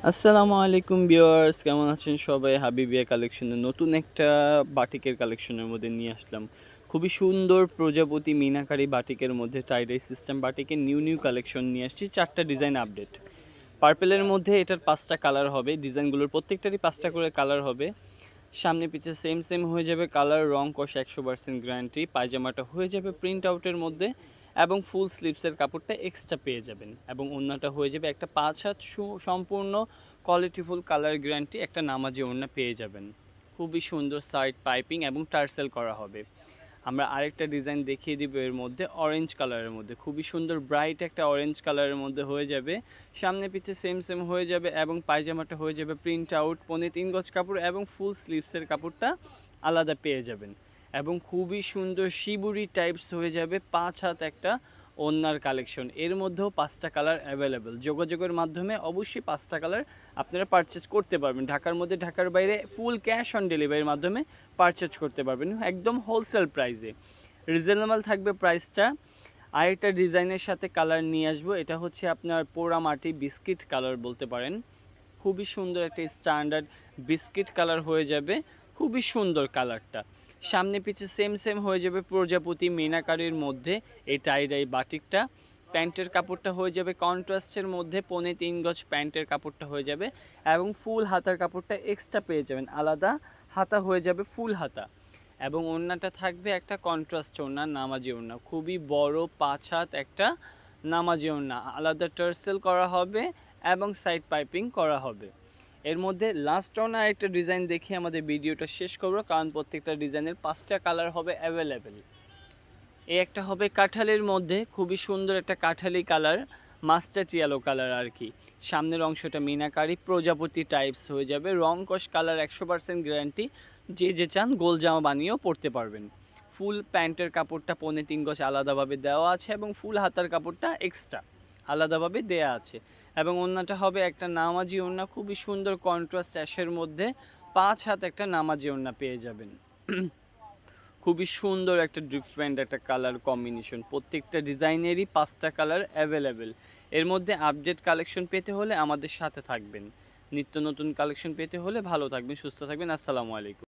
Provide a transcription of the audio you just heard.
আসসালামু আলাইকুম ভিউয়ার্স, কেমন আছেন সবাই? হাবিবিয়া কালেকশনের নতুন একটা বাটিকের কালেকশনের মধ্যে নিয়ে আসলাম। খুবই সুন্দর প্রজাপতি মিনাকারি বাটিকের মধ্যে টাইডাই সিস্টেম বাটিকের নিউ কালেকশন নিয়ে আসছি। 4টা ডিজাইন আপডেট। পার্পেলের মধ্যে এটার 5টা কালার হবে। ডিজাইনগুলোর প্রত্যেকটারই 5টা করে কালার হবে। সামনে পিছে সেম হয়ে যাবে কালার, রং কষ 100% গ্যারান্টি। পায়জামাটা হয়ে যাবে প্রিন্ট আউটের মধ্যে এবং ফুল স্লিভসের কাপড়টা এক্সট্রা পেয়ে যাবেন এবং ওড়নাটা হয়ে যাবে একটা 5 হাত সম্পূর্ণ কোয়ালিটিফুল কালার গ্যারান্টি একটা নামাজি ওড়না পেয়ে যাবেন। খুবই সুন্দর সাইড পাইপিং এবং টার্সেল করা হবে। আমরা আরেকটা ডিজাইন দেখিয়ে দিব এর মধ্যে অরেঞ্জ কালারের মধ্যে, খুবই সুন্দর ব্রাইট একটা অরেঞ্জ কালারের মধ্যে হয়ে যাবে। সামনে পিছে সেম হয়ে যাবে এবং পায়জামাটা হয়ে যাবে প্রিন্ট আউট, 3 গজ কাপড় এবং ফুল স্লিভসের কাপড়টা আলাদা পেয়ে যাবেন এবং খুবই সুন্দর শিবুরি টাইপস হয়ে যাবে 5 হাত একটা ওড়নার কালেকশন। এর মধ্যেও 5টা কালার অ্যাভেলেবেল। যোগাযোগের মাধ্যমে অবশ্যই 5টা কালার আপনারা পারচেজ করতে পারবেন। ঢাকার মধ্যে, ঢাকার বাইরে ফুল ক্যাশ অন ডেলিভারির মাধ্যমে পারচেজ করতে পারবেন একদম হোলসেল প্রাইসে। রিজনেবল থাকবে প্রাইসটা। আরেকটা ডিজাইনের সাথে কালার নিয়ে আসবো, এটা হচ্ছে আপনার পোড়ামাটি বিস্কিট কালার বলতে পারেন। খুবই সুন্দর একটা স্ট্যান্ডার্ড বিস্কিট কালার হয়ে যাবে, খুবই সুন্দর কালারটা। সামনে পিছে সেম হয়ে যাবে প্রজাপতি মিনাকারির মধ্যে এই টাইডাই বাটিকটা। প্যান্টের কাপড়টা হয়ে যাবে কন্ট্রাস্টের মধ্যে, 3.5 গজ প্যান্টের কাপড়টা হয়ে যাবে এবং ফুল হাতার কাপড়টা এক্সট্রা পেয়ে যাবেন, আলাদা হাতা হয়ে যাবে ফুল হাতা। এবং ওড়নাটা থাকবে একটা কন্ট্রাস্ট ওড়না, নামাজি ওড়না, খুবই বড় 5 হাত একটা নামাজি ওড়না, আলাদা টার্সেল করা হবে এবং সাইড পাইপিং করা হবে। এর মধ্যে লাস্ট অন একটা ডিজাইন দেখে আমাদের ভিডিওটা শেষ করবো, কারণ প্রত্যেকটা ডিজাইনের 5টা কালার হবে অ্যাভেলেবেল। এই একটা হবে কাঁঠালের মধ্যে, খুবই সুন্দর একটা কাঁঠালি কালার, মাস্টার্ড ইয়েলো কালার আর কি। সামনের অংশটা মিনাকারি প্রজাপতি টাইপস হয়ে যাবে, রং কষ কালার 100% গ্যারান্টি। যে চান গোল জামা বানিয়েও পরতে পারবেন। ফুল প্যান্টের কাপড়টা 3.5 গজ আলাদাভাবে দেওয়া আছে এবং ফুল হাতার কাপড়টা এক্সট্রা আলাদাভাবে দেয়া আছে এবং ওড়নাটা হবে একটা নামাজি ওড়না, খুবই সুন্দর কন্ট্রাস্ট অ্যাশের মধ্যে 5 হাত একটা নামাজি ওড়না পেয়ে যাবেন। খুবই সুন্দর একটা ডিফারেন্ট একটা কালার কম্বিনেশন, প্রত্যেকটা ডিজাইনেরই 5টা কালার অ্যাভেলেবেল। এর মধ্যে আপডেট কালেকশন পেতে হলে আমাদের সাথে থাকবেন, নিত্য নতুন কালেকশন পেতে হলে ভালো থাকবেন, সুস্থ থাকবেন। আসসালামু আলাইকুম।